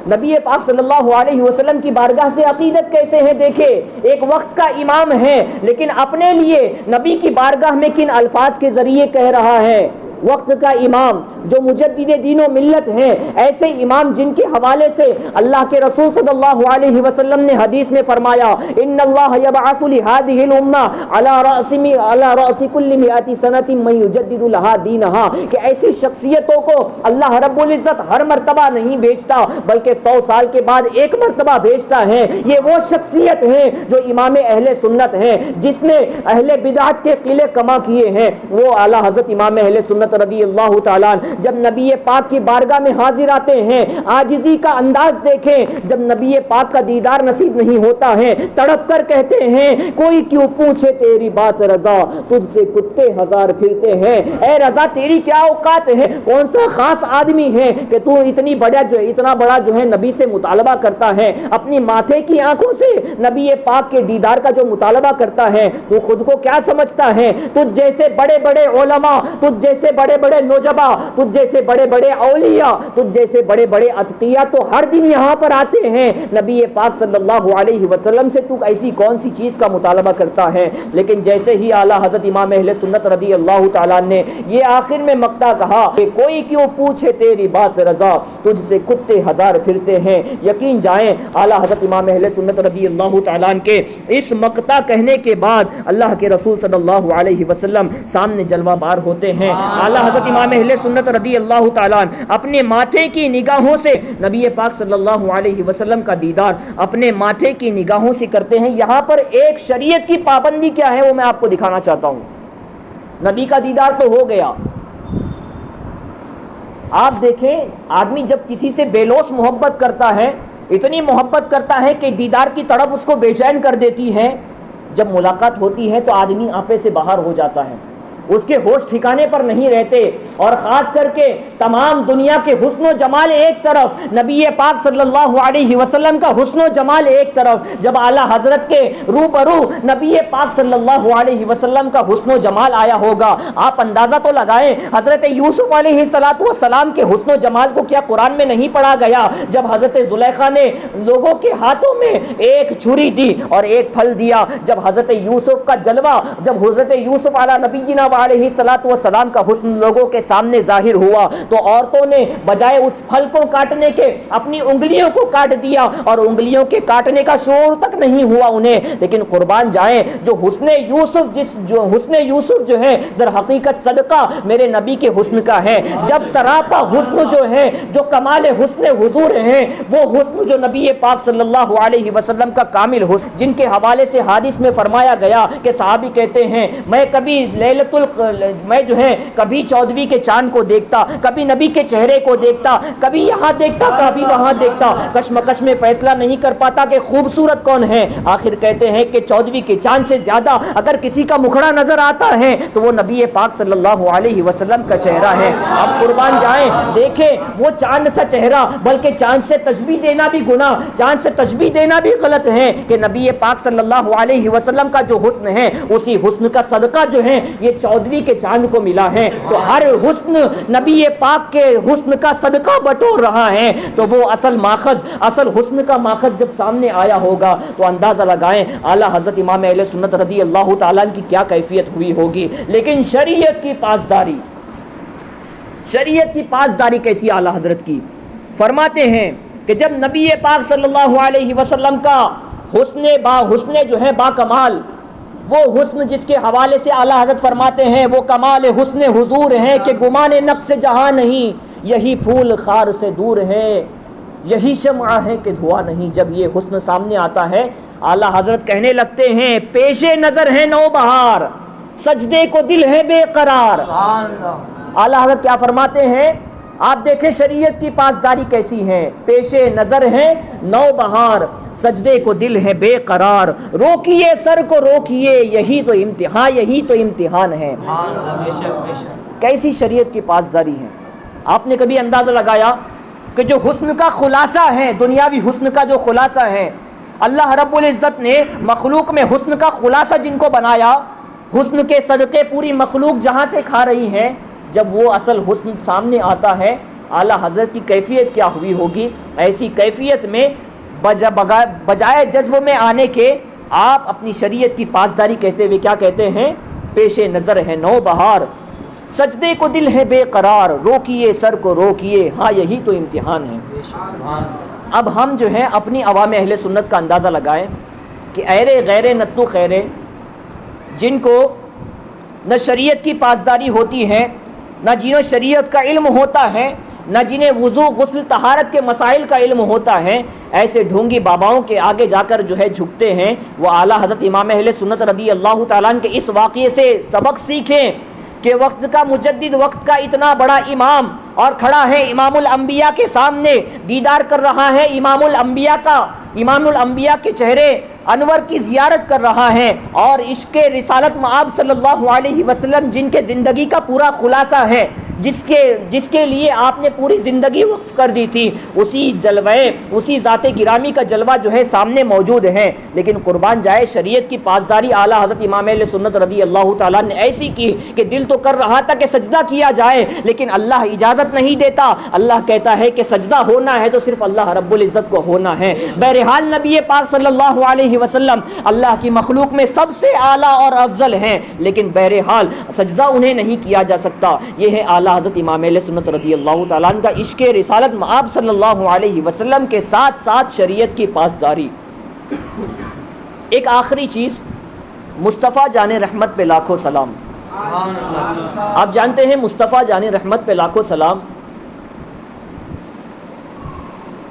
نبی پاک صلی اللہ علیہ وسلم کی بارگاہ سے عقیدت کیسے ہے دیکھے. ایک وقت کا امام ہے لیکن اپنے لیے نبی کی بارگاہ میں کن الفاظ کے ذریعے کہہ رہا ہے. وقت کا امام جو مجدد دین و ملت ہیں, ایسے امام جن کے حوالے سے اللہ کے رسول صلی اللہ علیہ وسلم نے حدیث میں فرمایا ان اللہ یبعث لهذه الامه على راس كل 100 سنه من يجدد لها دینها, کہ ایسی شخصیتوں کو اللہ رب العزت ہر مرتبہ نہیں بھیجتا بلکہ 100 سال کے بعد ایک مرتبہ بھیجتا ہے. یہ وہ شخصیت ہے جو امام اہل سنت ہے, جس نے اہل بدعت کے قلعے کما کیے ہیں. وہ اعلیٰ حضرت امام اہل سنت رضی اللہ تعالیٰ جب نبی پاک کی بارگاہ میں حاضر آتے ہیں, عاجزی کا انداز دیکھیں. جب نبی پاک کا دیدار نصیب نہیں ہوتا ہے, تڑپ کر کہتے ہیں کوئی کیوں پوچھے تیری بات رضا, تجھ سے کتے ہزار پھرتے ہیں. اے رضا تیری کیا اوقات ہے, کون سا خاص آدمی ہے کہ تو اتنا بڑا جو ہے نبی سے مطالبہ کرتا ہے, اپنی ماتھے کی آنکھوں سے نبی پاک کے دیدار کا جو مطالبہ کرتا ہے. تو خود کو کیا سمجھتا ہے؟ تجھ جیسے بڑے بڑے علماء, تجھ جیسے بڑے بڑے نوجبا, تجھ جیسے بڑے بڑے اولیاء, تجھ جیسے بڑے بڑے اتقیاء تو ہر دن یہاں پر آتے ہیں. نبی پاک صلی اللہ علیہ وسلم سے تو ایسی کون سی چیز کا مطالبہ کرتا ہے؟ لیکن جیسے ہی اعلیٰ حضرت امام اہل سنت رضی اللہ تعالیٰ نے یہ آخر میں مقطع کہا کہ کوئی کیوں پوچھے تیری بات رضا, تجھ سے کتے ہزار پھرتے ہیں, یقین جائیں اعلیٰ حضرت امام اہل سنت رضی اللہ تعالیٰ کے اس مقطع کہنے کے بعد اللہ کے رسول صلی اللہ علیہ وسلم سامنے جلوہ بار ہوتے ہیں. اعلیٰ حضرت امام اہل سنت رضی اللہ تعالیٰ اپنے ماتھے کی نگاہوں سے نبی پاک صلی اللہ علیہ وسلم کا دیدار اپنے ماتھے کی نگاہوں سے کرتے ہیں. یہاں پر ایک شریعت کی پابندی کیا ہے وہ میں آپ کو دکھانا چاہتا ہوں. نبی کا دیدار تو ہو گیا, آپ دیکھیں آدمی جب کسی سے بے لوث محبت کرتا ہے, اتنی محبت کرتا ہے کہ دیدار کی طرف اس کو بے چین کر دیتی ہے, جب ملاقات ہوتی ہے تو آدمی آپے سے باہر ہو جاتا ہے, اس کے ہوش ٹھکانے پر نہیں رہتے. اور خاص کر کے تمام دنیا کے حسن و جمال ایک طرف, نبی پاک صلی اللہ علیہ وسلم کا حسن و جمال ایک طرف, جب اعلیٰ حضرت کے روبرو نبی پاک صلی اللہ علیہ وسلم کا حسن و جمال آیا ہوگا, آپ اندازہ تو لگائیں حضرت یوسف علیہ السلام کے حسن و جمال کو کیا قرآن میں نہیں پڑھا گیا؟ جب حضرت زلیخا نے لوگوں کے ہاتھوں میں ایک چھری دی اور ایک پھل دیا, جب حضرت یوسف کا جلوہ, جب حضرت یوسف علیہ نبینا علیہ السلام کا حسن لوگوں کے سامنے ظاہر ہوا تو عورتوں نے بجائے اس پھل کو کاٹنے کے اپنی انگلیوں کو کاٹ دیا, اور انگلیوں کے کاٹنے کا شعور تک نہیں ہوا انہیں. لیکن قربان جائیں جو حسن یوسف جو ہے در حقیقت صدقہ میرے نبی کے حسن کا ہے. جب تراپا حسن جو ہے, جو کمال حسن حضور ہیں, وہ حسن جو نبی پاک صلی اللہ علیہ وسلم کا کامل حسن, جن کے حوالے سے حدیث میں فرمایا گیا کہ صحابی کہتے ہیں میں کبھی میں جو ہے کبھی 14ویں کے چاند کو دیکھتا, کبھی نبی کے چہرے کو دیکھتا, کبھی یہاں دیکھتا, کبھی وہاں دیکھتا, کشمکش میں فیصلہ نہیں کر پاتا کہ خوبصورت کون ہے. آخر کہتے ہیں کہ 14ویں کے چاند سے زیادہ اگر کسی کا مکھڑا نظر آتا ہے تو وہ نبی پاک صلی اللہ علیہ وسلم کا چہرہ ہے. اب قربان جائیں دیکھیں وہ چاند سا چہرہ, بلکہ چاند سے تشبیہ دینا بھی گناہ, چاند سے تشبیہ دینا بھی غلط ہے, کہ نبی پاک صلی اللہ علیہ وسلم کا جو حسن ہے اسی حسن کا صدقہ جو ہے یہ 14ویں کے چاند کو ملا ہے. تو ہر حسن نبی پاک کے حسن کا صدقہ بٹور رہا ہے. تو وہ اصل حسن کا ماخذ جب سامنے آیا ہوگا تو اندازہ لگائیں اعلیٰ حضرت امام اہل سنت رضی اللہ تعالیٰ کی کیا کیفیت ہوئی ہوگی. لیکن شریعت کی پاسداری کیسی اعلیٰ حضرت کی, فرماتے ہیں کہ جب نبی پاک صلی اللہ علیہ وسلم کا حسن جو ہے با کمال, وہ حسن جس کے حوالے سے اعلیٰ حضرت فرماتے ہیں وہ کمال حسن حضور ہے کہ گمان نقص جہاں نہیں, یہی پھول خار سے دور ہے, یہی شمع ہے کہ دھواں نہیں. جب یہ حسن سامنے آتا ہے اعلیٰ حضرت کہنے لگتے ہیں پیش نظر ہے نو بہار، سجدے کو دل ہے بے قرار۔ اعلیٰ حضرت کیا فرماتے ہیں؟ آپ دیکھیں شریعت کی پاسداری کیسی ہے، پیش نظر ہے نو بہار، سجدے کو دل ہے بے قرار، روکیے سر کو روکیے، یہی تو امتحان، یہی تو امتحان ہے۔ کیسی شریعت کی پاسداری ہے۔ آپ نے کبھی اندازہ لگایا کہ جو حسن کا خلاصہ ہے، دنیاوی حسن کا جو خلاصہ ہے، اللہ رب العزت نے مخلوق میں حسن کا خلاصہ جن کو بنایا، حسن کے صدقے پوری مخلوق جہاں سے کھا رہی ہے، جب وہ اصل حسن سامنے آتا ہے اعلیٰ حضرت کی کیفیت کیا ہوئی ہوگی؟ ایسی کیفیت میں بجائے جذب میں آنے کے آپ اپنی شریعت کی پاسداری کہتے ہوئے کیا کہتے ہیں؟ پیش نظر ہے نو بہار، سجدے کو دل ہے بے قرار، روکیے سر کو روکیے، ہاں یہی تو امتحان ہے۔ اب ہم جو ہے اپنی عوام اہل سنت کا اندازہ لگائیں کہ ایرے غیرے نتو خیرے، جن کو نہ شریعت کی پاسداری ہوتی ہے، نہ جنہیں شریعت کا علم ہوتا ہے، نہ جنہیں وضو غسل طہارت کے مسائل کا علم ہوتا ہے، ایسے ڈھونگی باباؤں کے آگے جا کر جو ہے جھکتے ہیں، وہ اعلیٰ حضرت امام اہل سنت رضی اللہ تعالیٰ عنہ کے اس واقعے سے سبق سیکھیں کہ وقت کا مجدد، وقت کا اتنا بڑا امام، اور کھڑا ہے امام الانبیاء کے سامنے، دیدار کر رہا ہے امام الانبیاء کا، امام الانبیاء کے چہرے انور کی زیارت کر رہا ہے، اور عشق رسالت مآب صلی اللہ علیہ وسلم جن کے زندگی کا پورا خلاصہ ہے، جس کے لیے آپ نے پوری زندگی وقف کر دی تھی، اسی جلوے، اسی ذات گرامی کا جلوہ جو ہے سامنے موجود ہے، لیکن قربان جائے شریعت کی پاسداری اعلیٰ حضرت امام اہل سنت رضی اللہ تعالیٰ نے ایسی کی کہ دل تو کر رہا تھا کہ سجدہ کیا جائے، لیکن اللہ اجازت نہیں دیتا، اللہ کہتا ہے کہ سجدہ ہونا ہے تو صرف اللہ رب العزت کو ہونا ہے۔ بہرحال نبی پاک صلی اللہ علیہ وسلم اللہ کی مخلوق میں سب سے اعلیٰ اور افضل ہیں، لیکن بہرحال سجدہ انہیں نہیں کیا جا سکتا۔ یہ ہے اعلیٰ حضرت امام اہل سنت رضی اللہ تعالیٰ عنہ کا عشق رسالت مآب صلی اللہ علیہ وسلم کے ساتھ ساتھ شریعت کی پاسداری۔ ایک آخری چیز، مصطفیٰ جان رحمت پہ لاکھوں سلام۔ آپ جانتے ہیں مصطفیٰ جان رحمت پہ لاکھوں سلام،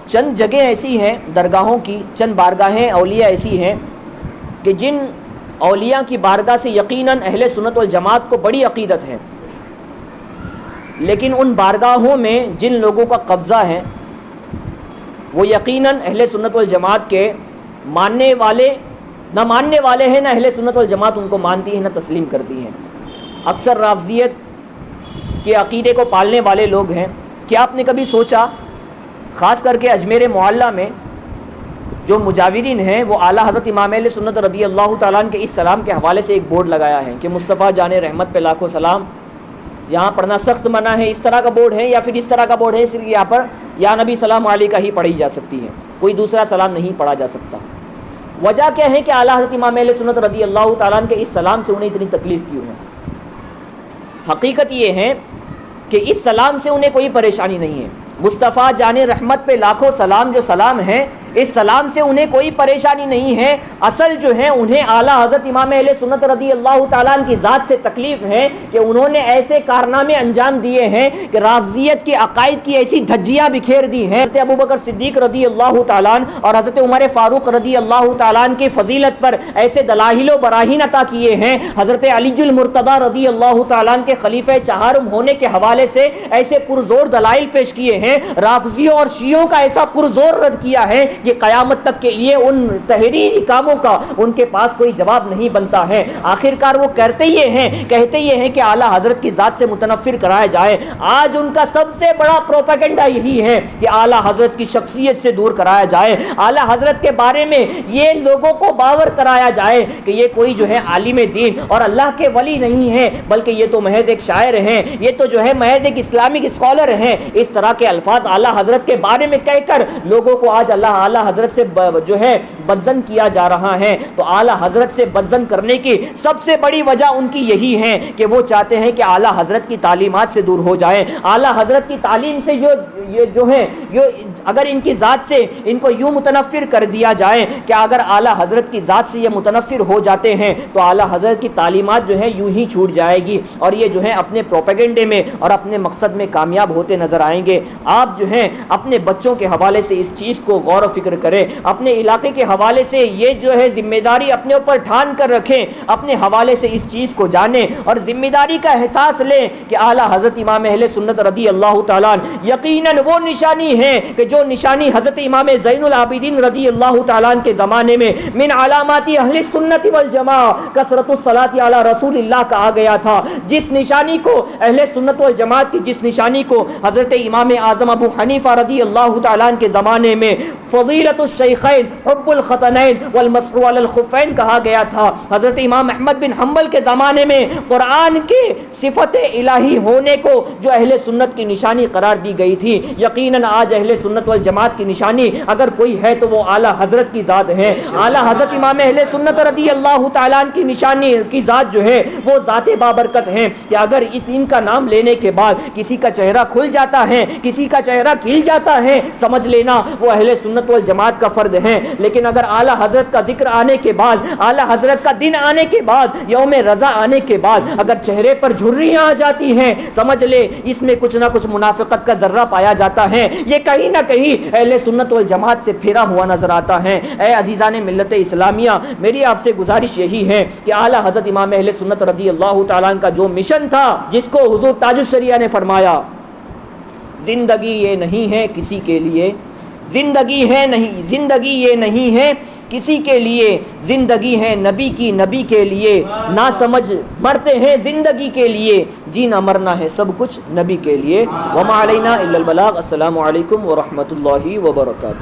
چند جگہیں ایسی ہیں درگاہوں کی، چند بارگاہیں اولیاء ایسی ہیں کہ جن اولیاء کی بارگاہ سے یقیناً اہل سنت والجماعت کو بڑی عقیدت ہے، لیکن ان بارگاہوں میں جن لوگوں کا قبضہ ہے وہ یقیناً اہل سنت والجماعت کے ماننے والے، نہ ماننے والے ہیں، نہ اہل سنت والجماعت ان کو مانتی ہے، نہ تسلیم کرتی ہے۔ اکثر رافضیت کے عقیدے کو پالنے والے لوگ ہیں۔ کیا آپ نے کبھی سوچا، خاص کر کے اجمیر معلیٰ میں جو مجاورین ہیں وہ اعلیٰ حضرت امام اہل سنت رضی اللہ تعالیٰ عنہ کے اس سلام کے حوالے سے ایک بورڈ لگایا ہے کہ مصطفیٰ جان رحمت پہ لاکھوں سلام، یہاں پڑھنا سخت منع ہے، اس طرح کا بورڈ ہے، یا پھر اس طرح کا بورڈ ہے صرف یہاں پر یا نبی سلام علیہ کا ہی پڑھی جا سکتی ہے، کوئی دوسرا سلام نہیں پڑھا جا سکتا۔ وجہ کیا ہے کہ اعلیٰ حضرت امام اہل سنت رضی اللہ تعالیٰ عنہ کے اس سلام سے انہیں اتنی تکلیف کیوں ہے؟ حقیقت یہ ہے کہ اس سلام سے انہیں کوئی پریشانی نہیں ہے۔ مصطفیٰ جان رحمت پہ لاکھوں سلام جو سلام ہے، اس سلام سے انہیں کوئی پریشانی نہیں ہے، اصل جو ہے انہیں اعلیٰ حضرت امام اہل سنت رضی اللہ تعالیٰ عنہ کی ذات سے تکلیف ہے کہ انہوں نے ایسے کارنامے انجام دیے ہیں کہ رافضیت کے عقائد کی ایسی دھجیاں بکھیر دی ہیں۔ حضرت ابوبکر صدیق رضی اللہ تعالیٰ عنہ اور حضرت عمر فاروق رضی اللہ تعالیٰ عنہ کی فضیلت پر ایسے دلائل و براہین عطا کیے ہیں، حضرت علی المرتضیٰ رضی اللہ تعالیٰ عنہ کے خلیفہ چہارم ہونے کے حوالے سے ایسے پرزور دلائل پیش کیے ہیں، رافضیوں اور شیعوں کا ایسا پرزور رد کیا ہے کہ قیامت تک کے لیے ان تحریری کاموں کا ان کے پاس کوئی جواب نہیں بنتا ہے۔ آخرکار وہ کہتے یہ ہیں کہ اعلیٰ حضرت کی ذات سے متنفر کرایا جائے۔ آج ان کا سب سے بڑا پروپیگنڈا یہی ہے کہ اعلیٰ حضرت کی شخصیت سے دور کرایا جائے، اعلیٰ حضرت کے بارے میں یہ لوگوں کو باور کرایا جائے کہ یہ کوئی جو ہے عالم دین اور اللہ کے ولی نہیں ہے، بلکہ یہ تو محض ایک شاعر ہیں، یہ تو جو ہے محض ایک اسلامک اسکالر ہیں۔ اس طرح کے الفاظ اعلیٰ حضرت کے بارے میں کہہ کر لوگوں کو آج اعلیٰ حضرت سے جو ہے بدظن کیا جا رہا ہے۔ تو اعلیٰ حضرت سے بدظن کرنے کی سب سے بڑی وجہ ان کی یہی ہے کہ وہ چاہتے ہیں کہ اعلیٰ حضرت کی تعلیمات سے دور ہو جائیں، اعلیٰ حضرت کی تعلیم سے اگر ان کی ذات سے ان کو یوں متنفر کر دیا جائے کہ اگر اعلیٰ حضرت کی ذات سے یہ متنفر ہو جاتے ہیں تو اعلیٰ حضرت کی تعلیمات جو ہے یوں ہی چھوٹ جائے گی، اور یہ جو ہے اپنے پروپیگنڈے میں اور اپنے مقصد میں کامیاب ہوتے نظر آئیں گے۔ آپ جو ہیں اپنے بچوں کے حوالے سے اس چیز کو غور و فکر کریں، اپنے علاقے کے حوالے سے یہ جو ہے ذمہ داری اپنے اوپر ٹھان کر رکھیں، اپنے حوالے سے اس چیز کو جانیں اور ذمہ داری کا احساس لیں کہ اعلیٰ حضرت امام اہل سنت رضی اللہ تعالیٰ یقیناً وہ نشانی ہے کہ جو نشانی حضرت امام زین العابدین رضی اللہ تعالیٰ کے زمانے میں من علامات اہل سنت والجماعہ کثرت الصلاۃ علی رسول اللہ کہا گیا تھا، جس نشانی کو اہل سنت والجماعت کی جس نشانی کو حضرت امام اعظم ابو حنیفہ رضی اللہ تعالیٰ کے زمانے میں فضیلت الشیخین حب الختنین والمسح علی الخفین کہا گیا تھا، حضرت امام احمد بن حنبل کے زمانے میں قرآن کے صفت الہی ہونے کو جو اہل سنت کی نشانی قرار دی گئی تھی، یقیناً آج اہل سنت والجماعت کی نشانی اگر کوئی ہے تو وہ اعلیٰ حضرت کی ذات ہے۔ اعلیٰ حضرت امام اہل سنت رضی اللہ تعالیٰ کی نشانی کی ذات جو ہے وہ ذات بابرکت ہے کہ اگر ان کا نام لینے کے بعد کسی کا چہرہ کھل جاتا ہے، کسی کا چہرہ کھل جاتا ہے، سمجھ لینا وہ اہل سنت والجماعت کا فرد ہے۔ لیکن اگر اعلیٰ حضرت کا ذکر آنے کے بعد، اعلیٰ حضرت کا دن آنے کے بعد، یوم رضا آنے کے بعد اگر چہرے پر جھریاں آ جاتی ہیں، سمجھ لے اس میں کچھ نہ کچھ منافقت کا ذرہ پایا جاتا ہے، یہ کہیں نہ کہیں اہل سنت والجماعت سے پھرا ہوا نظر آتا ہے۔ اے عزیزان ملت اسلامیہ، میری آپ سے گزارش یہی ہے کہ اعلیٰ حضرت امام اہل سنت رضی اللہ تعالیٰ کا جو مشن تھا، جس کو حضور تاج الشریعہ نے فرمایا زندگی یہ نہیں ہے کسی کے لیے، زندگی یہ نہیں ہے کسی کے لیے، زندگی ہے نبی کی، نبی کے لیے، نہ سمجھ مرتے ہیں زندگی کے لیے، جینا مرنا ہے سب کچھ نبی کے لیے۔ وما علینا الا البلاغ۔ السلام علیکم ورحمۃ اللہ وبرکاتہ۔